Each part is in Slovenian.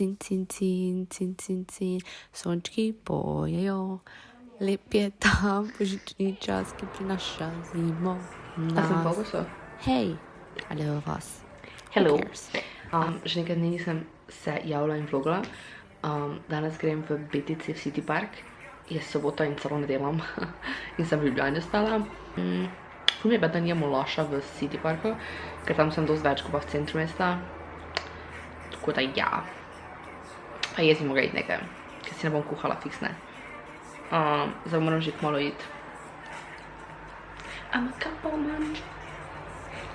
Cin, cin, cin, cin, cin, cin, sončki pojejo, lep je ta božični čas, ki prinaša zimo. A sem fokusu? Hej, hello vas. Hello. Who cares? Že nekaj dni nisem se javila in vlogla. Danes grem v BTC v City Park. Je sobota in celo ne delam. In sem v Ljubljani ostala. Ful mi je bed, da nijemo loša v City Parku, ker tam sem dosti več kot pa v centru mesta. Tako da ja. A jaz bi mogla iti nekaj, ker si ne bom kuhala fiksne. Zdaj moram že kmalo iti. I'm a couple man.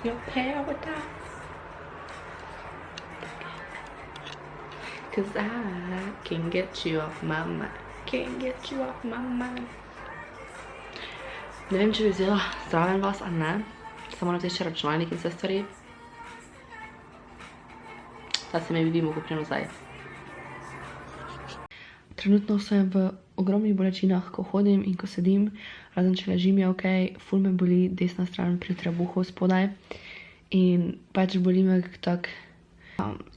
Your pair with that. Cause I can't get you off my mind. Can't get you off my mind. Ne vem, če bi vzela zraven vas, ali ne. Samo na še računalnik in vse stvari. Da se me vidimo kupljeno nazaj. Trenutno sem v ogromnih bolečinah, ko hodim in ko sedim. Razen če ležim je ok, ful me boli desna stran pri trebuhu spodaj. In pač boli me tak,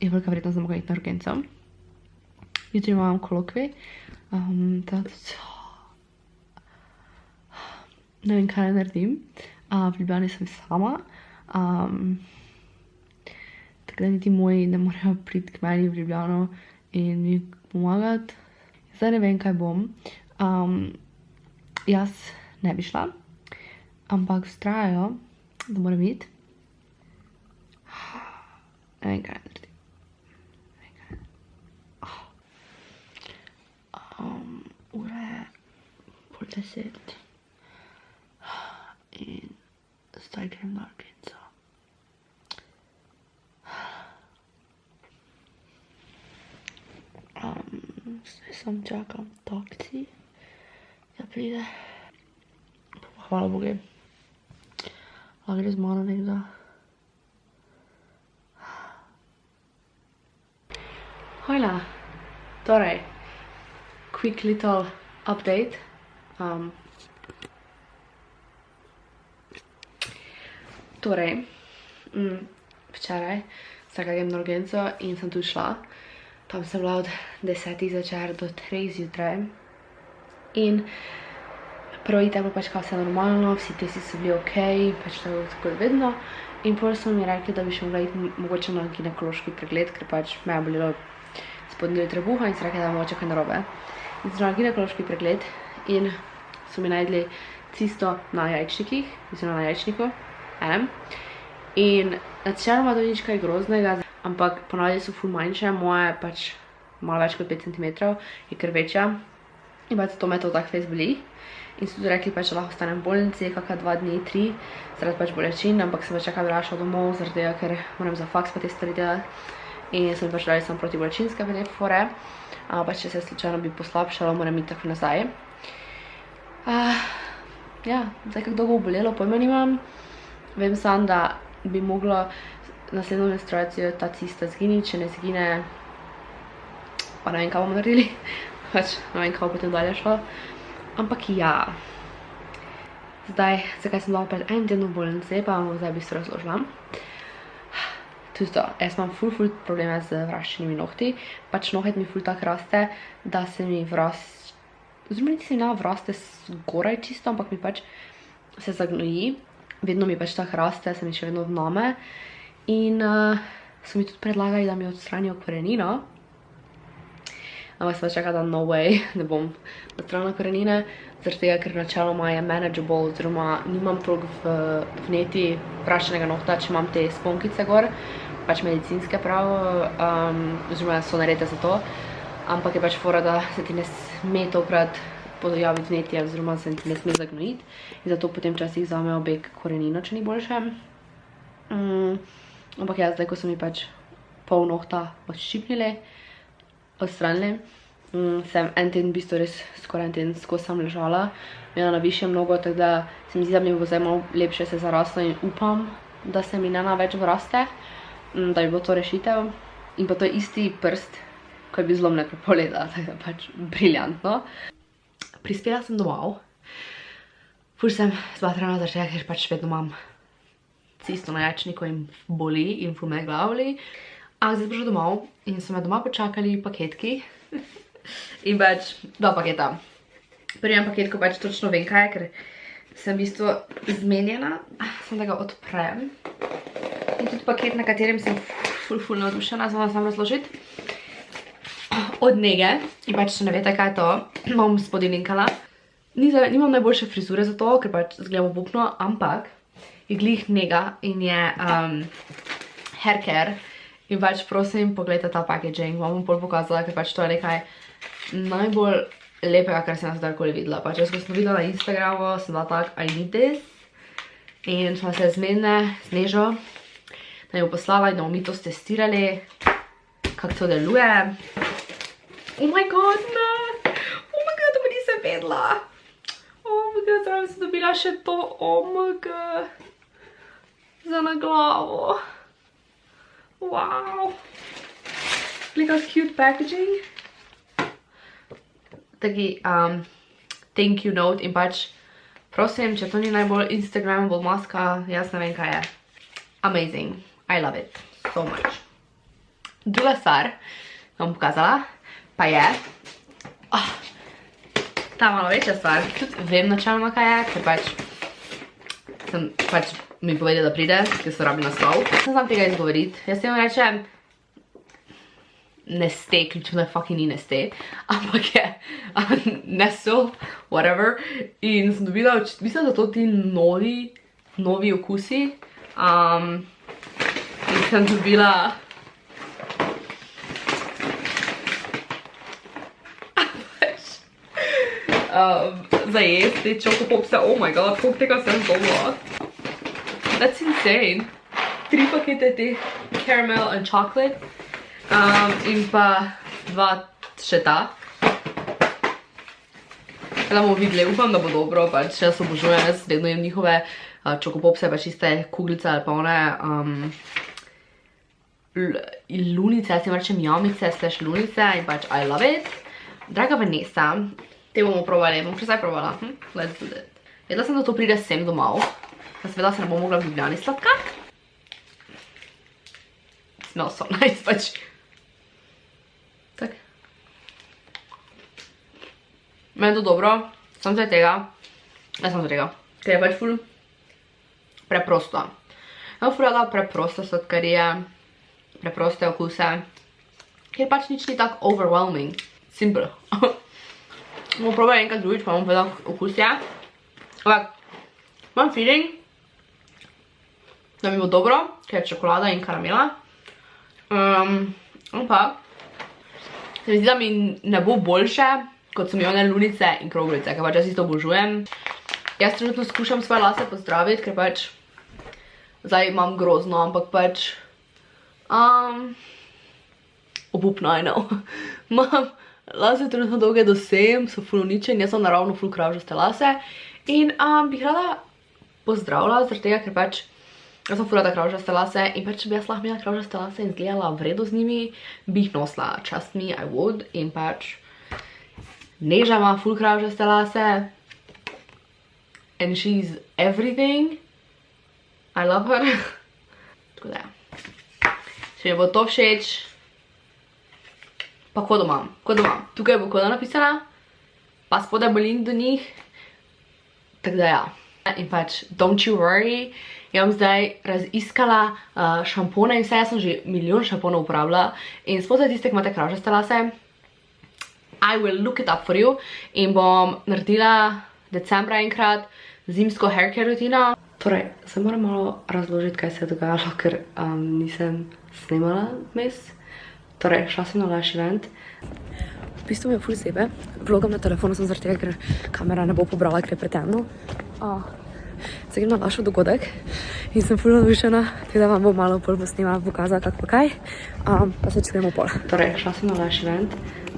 je velika vrednost, da moram iti na urgenco. Jutri imam kolokvij. Ne vem, kaj naredim. V Ljubljani sem sama. Tako da niti moji ne morejo priti k meni v Ljubljano in mi pomagati. Zdaj ne vem, kaj bom. Jaz ne bi šla, ampak vztrajajo, da moram iti. Ne vem, kaj naredim. Ura je 9:30 in zdaj grem na urgenco. Zdaj sam čakam taksi, da pride. Hvala Bogu. Lahko gre z mano nekdo. Hojla, torej, quick little update. Torej, včeraj se grem na urgenco in sem tu šla. Tam sem bila od 10 zvečer do 3 zjutraj. In prvi teden pač kao vse normalno, vsi testi so bili ok, pač tako kot vedno. In potem so mi rekli, da bi še mogla iti mogoče na ginekološki pregled, ker pač me je bolelo spodnji del trebuha in so rekli, da je mogoče kaj narobe. In sem na ginekološki pregled in so mi najdli cisto na jajčnikih, mislim na jajčniku, enem. In načeloma to ni nič kaj groznega, ampak ponavadi so ful manjše, moja je pač malo več kot 5 cm, je kar večja. In pač zato me to tak fejs boli. In so tudi rekli, pač, da lahko ostanem v bolnici, kakšna 2 dni, 3, zaradi pač bolečin, ampak sem pač čakala, da šla domov, zaradi tega, ker moram za faks pa te stvari delati. In so mi pač dali samo protibolečinske fore. Pač če se slučajno bi poslabšalo, moram iti tako nazaj. Ja, zdaj kako dolgo bo bolelo, pojma nimam. Vem sam, da bi mogla naslednjo menstruacijo ta cista zginiti, če ne zgine, pa ne vem, kaj bomo naredili. Pač ne vem, kaj bo potem dalje šlo. Ampak ja. Zdaj, zakaj sem bila pred enim tednom v bolnici, pa vam zdaj v bistvu razložila. Tisto, jaz imam ful probleme z vraščenimi nohti. Pač nohet mi ful tak raste, da se mi oziroma niti se mi vraste zgoraj čisto, ampak mi pač se zagnoji. Vedno mi pač tak raste, se mi še vedno vname. In so mi tudi predlagali, da mi odstranijo korenino. Ampak sem pač čakala, da no way, da bom odstranila korenine. Zaradi tega, ker načeloma je manageable, oziroma nimam toliko vneti vraščenega nohta, če imam te sponkice gor. Pač medicinske prav, oziroma so narejene za to. Ampak je pač fora, da se ti ne sme tokrat podojaviti vnetje, oziroma se ti ne sme zagnojiti. In zato potem včasih vzamejo bek korenino, če ni boljše. Ampak ja, zdaj, ko so mi pač pol nohta odščipnili, odstranili, sem en teden, v bistvu res skoraj en teden skozi sam ležala. Imela na višjem nogo, tako da se mi zdi, da mi bo zdaj malo lepše se zaraslo in upam, da se mi ne več vraste, da bi bilo to rešitev. In pa to je isti prst, ko je bil zlomljen pred pol leta, tako da pač briljantno. Prispela sem domov. Ful sem zbatrana zaradi tega, ker pač vedno imam cisto na jajčniku in boli in ful me glava boli. Zdaj sem prišla domov in so me doma počakali paketki. In pač 2 paketa. Prvi paket, ko pač točno vem kaj je, ker sem v bistvu zmenjena. Sem da ga odprem. In tudi paket, na katerem sem ful navdušena, sem vam sam razložiti. Od Nege. In pač, če ne veste, kaj je to, bom spodaj linkala. Nimam najboljše frizure za to, ker pač zgledam obupno, ampak je glih Nega in je hair care. In pač prosim, pogledajte ta packaging. Vam bom pol pokazala, ker pač to je nekaj najbolj lepega, kar sem jaz kdajkoli videla. Pač jaz, ko sem videla na Instagramu, sem bila tak, I need this. In smo se zmenile s Nežo, da jo poslala in da bomo mi to testirali, kako to deluje. Oh my god, ne! Oh my god, to pa nisem vedela! Oh my god, zdaj sem dobila še to, oh my god. Za na glavo. Wow. Look how cute packaging. Taki thank you note in pač prosim, če to ni najbolj Instagramable maska, jaz ne vem kaj je. Amazing. I love it so much. Druga stvar, vam pokazala, pa je ta malo večja stvar. Tudi vem načeloma kaj je, ker pač mi povedal, da pride, ker so rabili naslov. Ne znam tega izgovoriti. Jaz temu rečem Neste, ključno da fucking ni Neste, ampak je Nestle, whatever. In sem dobila, mislim, da to ti novi okusi. In sem dobila za jesti te čokopopse. Oh my god, koliko tega sem dobila. That's insane. 3 pakete teh caramel and chocolate. In pa 2 še ta. Da bomo videli, upam, da bo dobro, pač jaz obožujem, jaz vedno jem njihove čokopopse, pač iste kuglice ali pa one lunice, jaz jim rečem jamice / lunice in pač I love it. Draga Vanessa, te bomo probali, bom še zdaj probala. Let's do it. Vedela sem, da to pride sem domov, pa seveda se ne bom mogla v Ljubljani sladkati. Smells so nice, pač. Tak. Meni je to dobro, sem se tega, ker je pač ful preprosto. Jaz ful rada preprosto sladkarije, preproste okuse, ker pač nič ni tak overwhelming. Simple. Bomo probali enkrat drugič, pa bom povedal okus je. Ampak, imam feeling, da mi bo dobro, ker je čokolada in karamela. Ampak, se mi zdi, da mi ne bo boljše, kot so mi one lunice in kroglice, ker pač jaz isto obožujem. Jaz trenutno skušam svoje lase pozdraviti, ker pač zdaj imam grozno, ampak pač obupno, I know. Imam lase trenutno dolge do sem, so ful uničeni, jaz sem naravno ful kravžaste lase in bi rada pozdravila, zaradi tega, ker pač jaz sem ful rada kravžaste lase in pač če bi jaz lahko imela kravžaste lase in izgledala v redu z njimi, bi jih nosila. Trust me, I would. In pač Neža ima ful kravžaste lase and she's everything. I love her. Tako da ja. Če mi bo to všeč, pa kodo imam. Tukaj bo koda napisana, pa spodaj bo link do njih. Tako da ja. In pač, don't you worry, jaz bom zdaj raziskala šampone in vse, jaz sem že milijon šamponov uporabila in spod za tiste, ki imate kravžaste lase, I will look it up for you in bom naredila decembra enkrat zimsko haircare rutino. Torej, se moram malo razložiti, kaj se je dogajalo, ker nisem snemala vmes. Torej, šla sem na lash event. V bistvu mi je ful sebe. Vlogam na telefonu sem zaradi tega, ker kamera ne bo pobrala, ker je pretemno. Zdaj grem na lash dogodek in sem ful navdušena, tako da vam bom malo pol posnemala, pokazala kak pa kaj. Pa se čujemo pol. Torej, šla sem na lash event,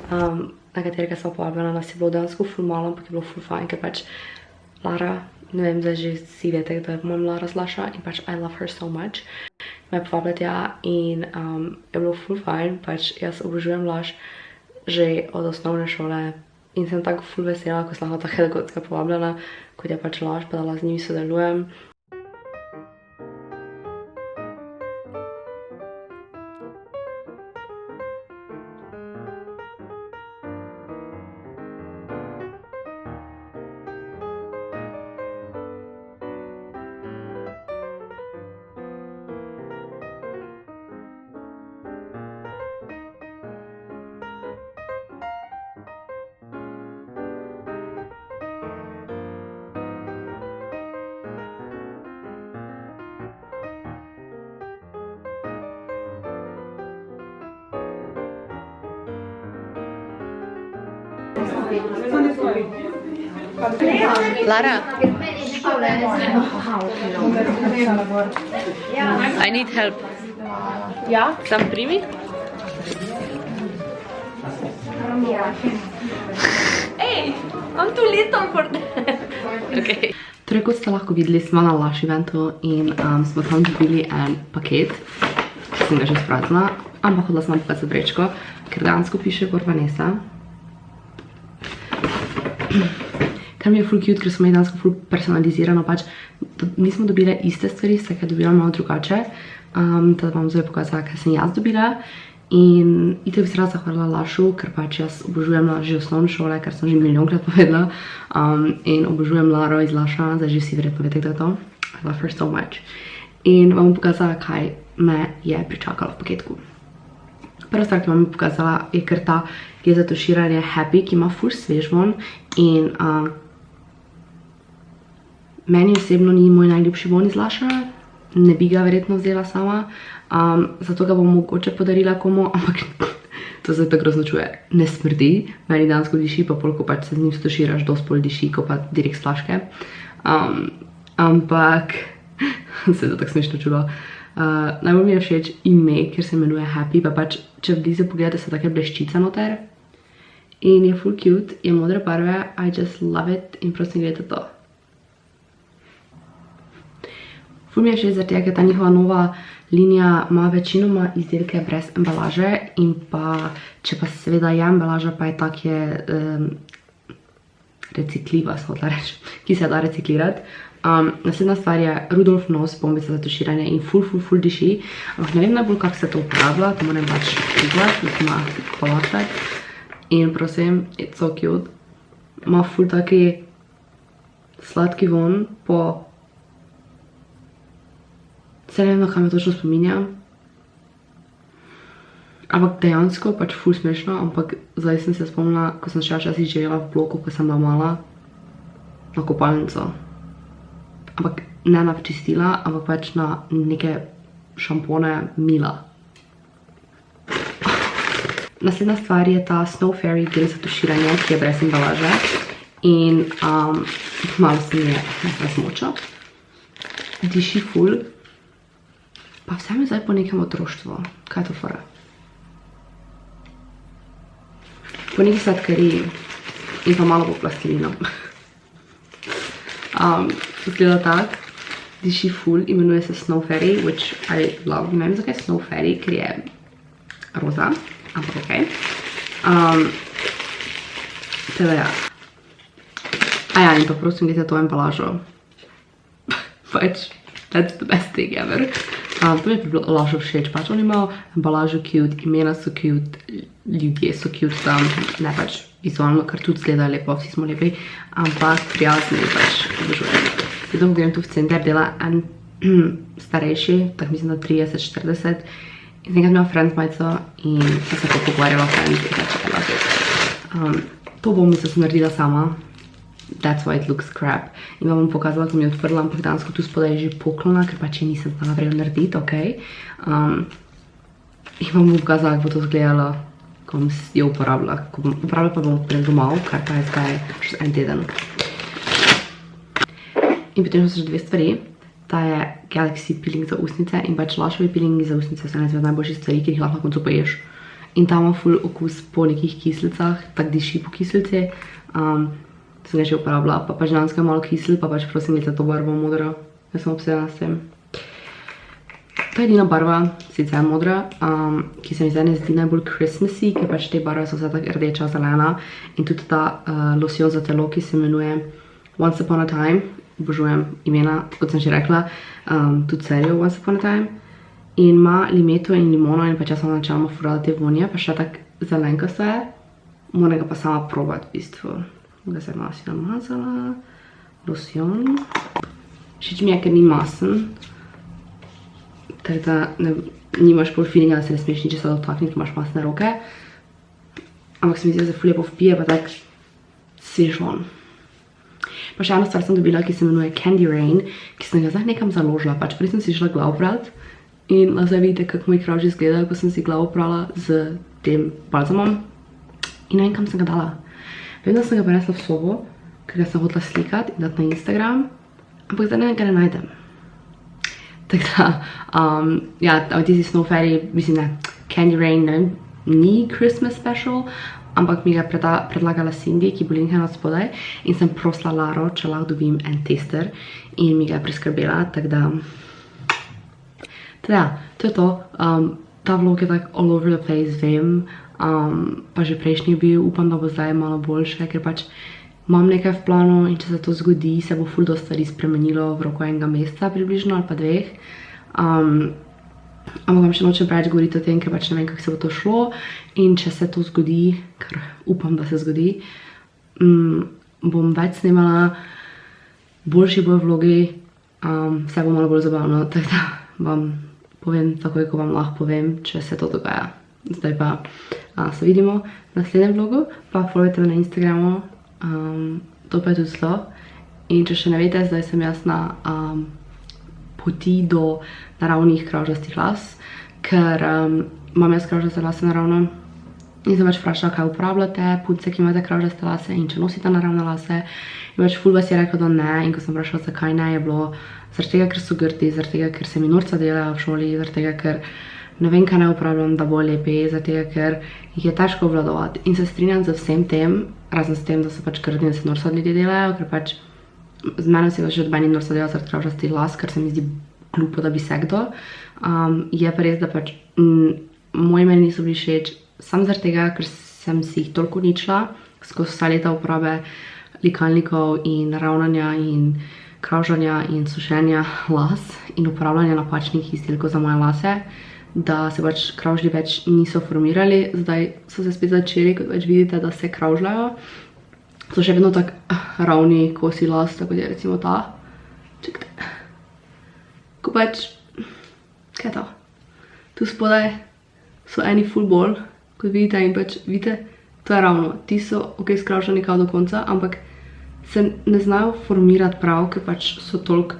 na katerega sem povabljena, nas je bilo dejansko ful malo, ampak je bilo ful fajn, ker pač Lara, ne vem, zdaj že vsi vete, da imam Lara z lasha in pač I love her so much. Me povabila tja in je bilo ful fajn, pač jaz obožujem lash že od osnovne šole in sem tako ful vesela, ko sem lahko tako dogodka povabljena, kot je pač lash, pa da z njimi sodelujem. Lara, I need help. Ja? Sam primi? Hey, I'm too little for that. Okay. Torej, kot ste lahko videli, smo na Lush eventu in smo tam dobili en paket, ki sem ga že spraznila, ampak hodila sem pokazati vrečko, ker dejansko piše por Vanessa. Kar mi je ful cute, ker smo imeli dejansko ful personalizirano, pač nismo dobile iste stvari, vsake dobila malo drugače. Teda vam zdaj pokazala, kaj sem jaz dobila. In itak bi se rada zahvalila Lushu, ker pač jaz obožujem že osnovne šole, ker sem že milijonkrat povedala. In obožujem Laro iz Lusha, zdaj že vsi verjetno vedete, kdo je to. I love her so much. In vam bom pokazala, kaj me je pričakalo v paketku. Prva stvar, ki vam bom pokazala, je kar ta je za tuširanje Happy, ki ima ful svež von. In meni osebno ni moj najljubši von iz Lusha, ne bi ga verjetno vzela sama. Zato ga bom mogoče podarila komu, ampak to se tako grozno čuje. Ne smrdi, meni dejansko diši, pa polko pač se z njim stuširaš, dosti bolj diši, ko pa direkt s flaške. Ampak se je to tako smešno čulo. Najbolj mi je všeč ime, ker se imenuje Happy, pa pač če blizu pogledate, so take bleščice noter. In je full cute, je modre barve, I just love it in prosim gledajte to. Ful mi je všeč zaradi tega, ker ta njihova nova linija ima večinoma izdelke brez embalaže in pa, če pa seveda je embalaža, pa je tak je recikljiva, se odla reči, ki se da reciklirati. Naslednja stvar je Rudolf nos, bombica za tuširanje in ful diši. Ampak ne vem najbolj, kako se to uporablja, to moram pač googlati, da ima polaček. In prosim, it's so cute. Ima ful taki sladki von po... Se ne vem, kaj me točno spominja. Ampak dejansko pač ful smešno, ampak zdaj sem se spomnila, ko sem še včasih živela v bloku, ko sem bila mala, na kopalnico. Ampak ne na čistila, ampak pač na neke šampone Mila. Naslednja stvar je ta Snow Fairy gel za tuširanje, ki je brez embalaže. In malo se mi je razmoča. Diši ful. Pa vse mi zdaj po nekem otroštvu. Kaj je to fora? Po neki sladkariji in pa malo po plastilinom. Zgleda tak. Diši ful, imenuje se Snow Fairy, which I love. Ne vem, zakaj je Snow Fairy, ker je roza, ampak okej. Teda ja. Aja, in pa prosim, gledajte to embalažo. Pač, that's the best thing ever. To mi je bilo Lushu všeč, pač on imajo embalažo cute, imena so cute, ljudje so cute tam, ne pač vizualno, kar tudi zgleda lepo, vsi smo lepi, ampak prijazni pač obožujem. Zdaj grem tu v center, dela en starejši, tak mislim, da 30-40, in nekaj imel friend majico in sem se pogovarjala friend in čekala. To bom se naredila sama. That's why it looks crap. In vam bom pokazala, ko mi je odprla, ampak dansko tu spodaj je že poklona, ker pač je nisem znala vrelo narediti, okej. In vam bom pokazala, kako bo to izgledalo, ko bom jo uporabila. Uporabila pa bom pred domov, kar pa je zdaj še en teden. In potem so še dve stvari. Ta je Galaxy peeling za usnice in pač Lushovi peelingi za usnice so ena izmed najboljših stvari, ki jih lahko na koncu poješ. In ta ima ful okus po nekih kislicah, tak diši po kislici. Sem ga že uporabila, pa pač dejansko je malo kisel, pa pač prosim gledajte to barvo modro. Jaz sem obsedena s tem. To je edina barva, sicer modra, ki se mi zdaj ne zdi najbolj Christmassy, ker pač te barve so vse tako rdeča, zelena. In tudi ta losion za telo, ki se imenuje Once Upon a Time, obožujem imena, kot sem že rekla, tudi serijo Once Upon a Time. In ima limeto in limono in pač jaz sem načeloma furala te vonje, pa še tak zelenkasto je. Moram ga pa sama probati v bistvu. Ga se malo si namazala, losion. Všeč mi je, ker ni masen. Tako da nimaš pol feelinga, da se ne smeš nič se dotakniti, ker imaš masne roke. Ampak se mi zdi, da se ful lepo vpije, pa tak svež von. Pa še eno stvar sem dobila, ki se imenuje Candy Rain, ki sem ga zdaj nekam založila. Pač prej sem si šla glavo prati in zdaj vidite, kako moj krav že izgleda, ko sem si glavo prala z tem balzamom. In ne vem, kam sem ga dala. Vem, da sem ga prinesla v sobo, ker ga sem hotela slikati in dati na Instagram, ampak zdaj ga ne najdem. Tako da, ja, tisti Snow Fairy, mislim, ne, Candy Rain, ne vem, ni Christmas special, ampak mi ga je predlagala Cindy, ki bo linkana od spodaj, in sem prosila Laro, če lahko dobim en tester in mi ga je preskrbela, tako da, teda, to je to. Ta vlog je tak all over the place, vem, pa že prejšnji je bil, upam, da bo zdaj malo boljše, ker pač imam nekaj v planu in če se to zgodi, se bo ful dosti stvari spremenilo v roku enega meseca približno ali pa 2. Ampak vam še nočem preveč govoriti o tem, ker pač ne vem, kako se bo to šlo in če se to zgodi, ker upam, da se zgodi, bom več snemala, boljši bojo vlogi, vse bo malo bolj zabavno, tako da vam povem takoj, ko vam lahko povem, če se to dogaja. Zdaj pa se vidimo v naslednjem vlogu, pa followajte me na Instagramu, to pa je tudi zelo. In če še ne veste, zdaj sem jaz na poti do naravnih kravžastih las, ker imam jaz kravžaste lase naravno in sem pač vprašala, kaj uporabljate, punce, ki imate kravžaste lase in če nosite naravne lase. In pač ful vas je rekel, da ne, in ko sem vprašala, zakaj ne, je bilo zaradi tega, ker so grdi, zaradi tega, ker se mi norca delajo v šoli, zaradi tega, ker ne vem, kaj ne uporabljam, da bo lepi, zaradi tega, ker jih je težko obvladovati. In se strinjam z vsem tem, razen s tem, da so pač grdi in se norca od ljudi delajo, ker pač z menem se že od meni norca dela zaradi kravžastih las, ker se mi zdi glupo, da bi se kdo. Je pa res, da pač moji meni niso bili všeč, sam zaradi tega, ker sem si jih toliko uničila skozi vsa leta uporabe likalnikov in ravnanja in kravžanja in sušenja las in uporabljanja napačnih izdelkov za moje lase, da se pač kravžlji več niso formirali. Zdaj so se spet začeli, kot več vidite, da se kravžljajo. So še vedno tako ravni kosi las, tako da je recimo ta. Čekajte. Ko pač, kaj je to? Tu spodaj so eni full ball, kot vidite, in pač vidite, to je ravno. Ti so ok skravžani kao do konca, ampak se ne znajo formirati prav, ker pač so toliko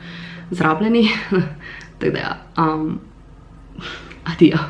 zrabljeni. Tako da ja, adijo.